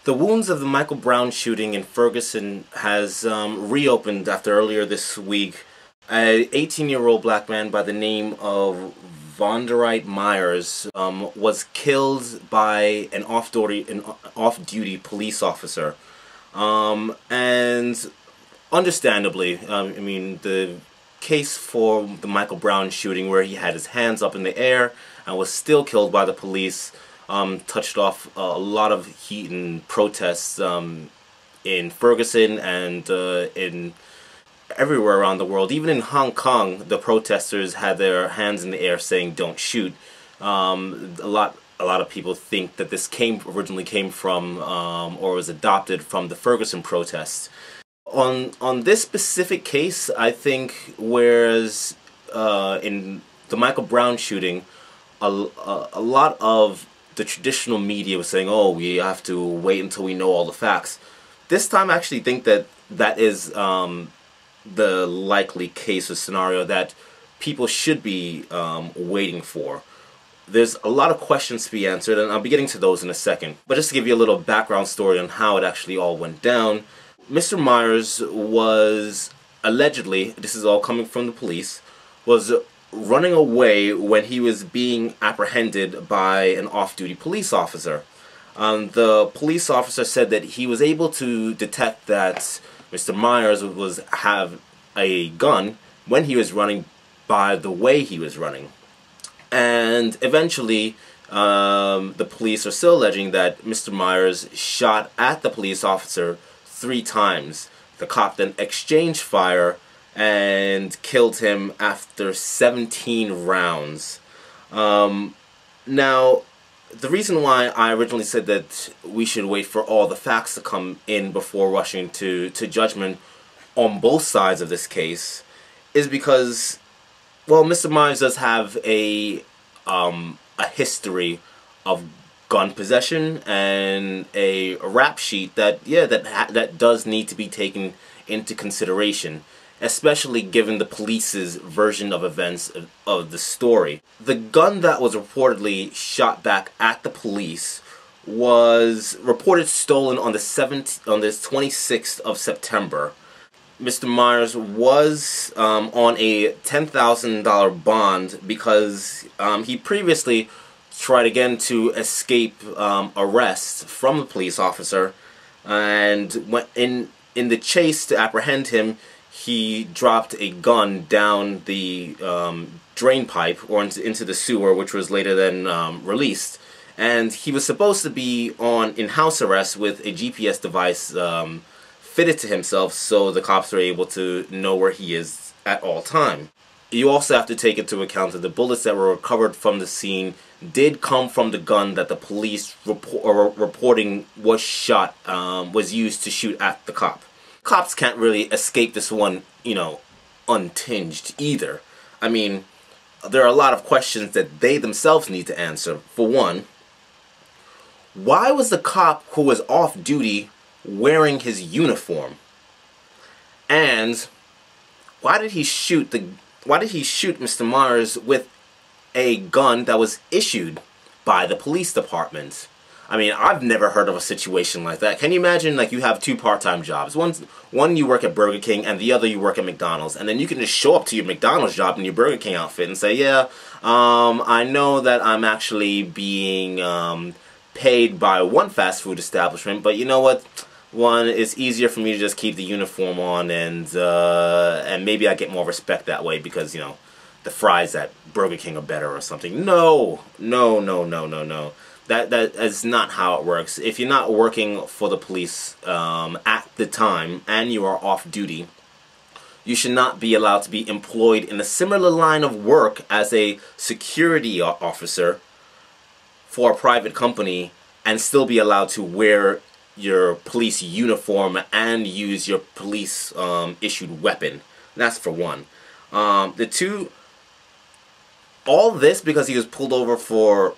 The wounds of the Michael Brown shooting in Ferguson has reopened after earlier this week. An 18-year-old black man by the name of Vonderrit Myers was killed by an off-duty police officer. And understandably, I mean, the case for the Michael Brown shooting, where he had his hands up in the air and was still killed by the police, touched off a lot of heat and protests in Ferguson and in everywhere around the world. Even in Hong Kong, the protesters had their hands in the air saying "Don't shoot." A lot of people think that this originally came from or was adopted from the Ferguson protests. On this specific case, I think, whereas in the Michael Brown shooting, a lot of the traditional media was saying, "Oh, we have to wait until we know all the facts." This time, I actually think that that is the likely case or scenario that people should be waiting for. There's a lot of questions to be answered, and I'll be getting to those in a second. But just to give you a little background story on how it actually all went down, Mr. Myers was allegedly, this is all coming from the police, was running away when he was being apprehended by an off-duty police officer. The police officer said that he was able to detect that Mr. Myers have a gun when he was running by the way he was running. And eventually, the police are still alleging that Mr. Myers shot at the police officer 3 times. The cop then exchanged fire and killed him after 17 rounds. Now, the reason why I originally said that we should wait for all the facts to come in before rushing to judgment on both sides of this case is because, well, Mr. Myers does have a history of gun possession and a rap sheet that, yeah, that does need to be taken into consideration, especially given the police's version of events of the story. The gun that was reportedly shot back at the police was reported stolen on the 26th of September. Mr. Myers was on a $10,000 bond because he previously tried again to escape arrest from the police officer, and went in the chase to apprehend him. He dropped a gun down the drain pipe or into the sewer, which was later then released. And he was supposed to be in house arrest with a GPS device fitted to himself, so the cops are able to know where he is at all time. You also have to take into account that the bullets that were recovered from the scene did come from the gun that the police reporting was used to shoot at the cop. Cops can't really escape this one, you know, untinged either. I mean, there are a lot of questions that they themselves need to answer. For one, why was the cop who was off duty wearing his uniform? And why did he shoot Mr. Myers with a gun that was issued by the police department? I mean, I've never heard of a situation like that. Can you imagine, like, you have 2 part-time jobs. One you work at Burger King and the other you work at McDonald's. And then you can just show up to your McDonald's job in your Burger King outfit and say, yeah, I know that I'm actually being paid by one fast food establishment, but you know what? One, it's easier for me to just keep the uniform on, and maybe I get more respect that way because, you know, the fries at Burger King are better or something. No. That is not how it works. If you're not working for the police at the time and you are off duty, you should not be allowed to be employed in a similar line of work as a security officer for a private company and still be allowed to wear your police uniform and use your police issued weapon. That's for one. The two, all this because he was pulled over for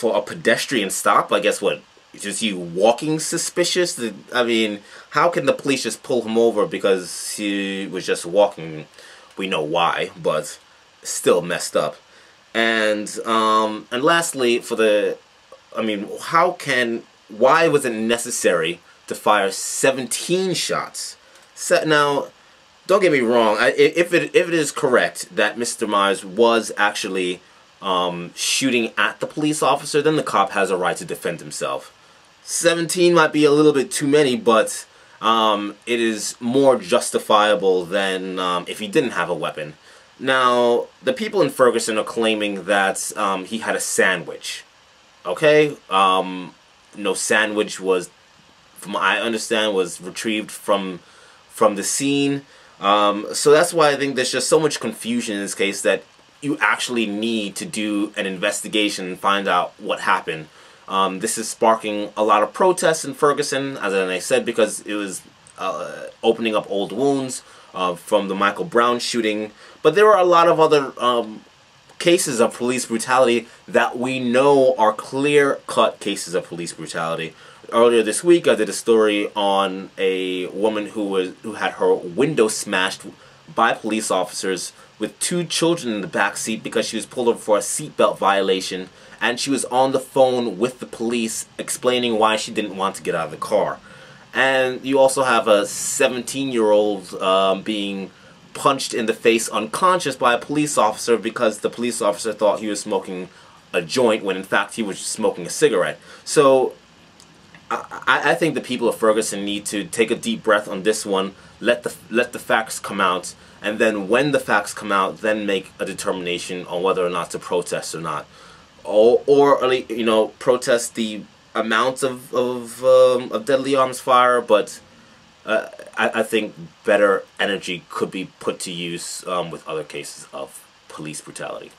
a pedestrian stop. I guess what, just you walking suspicious? I mean, how can the police just pull him over because he was just walking? We know why, but still messed up. And lastly, I mean, how can why was it necessary to fire 17 shots? Now, don't get me wrong. If it is correct that Mr. Myers was actually shooting at the police officer, then the cop has a right to defend himself. 17 might be a little bit too many, but it is more justifiable than if he didn't have a weapon. Now, the people in Ferguson are claiming that he had a sandwich. Okay? No sandwich was, from what I understand, was retrieved from the scene. So that's why I think there's just so much confusion in this case that you actually need to do an investigation and find out what happened. This is sparking a lot of protests in Ferguson, as I said, because it was opening up old wounds from the Michael Brown shooting. But there are a lot of other cases of police brutality that we know are clear-cut cases of police brutality. Earlier this week, I did a story on a woman who had her window smashed by police officers with 2 children in the back seat because she was pulled over for a seatbelt violation, and she was on the phone with the police explaining why she didn't want to get out of the car. And you also have a 17-year-old being punched in the face unconscious by a police officer because the police officer thought he was smoking a joint when in fact he was just smoking a cigarette. So I think the people of Ferguson need to take a deep breath on this one, let the facts come out, and then when the facts come out, then make a determination on whether or not to protest or not, or you know, protest the amount of deadly arms fire. But I think better energy could be put to use with other cases of police brutality.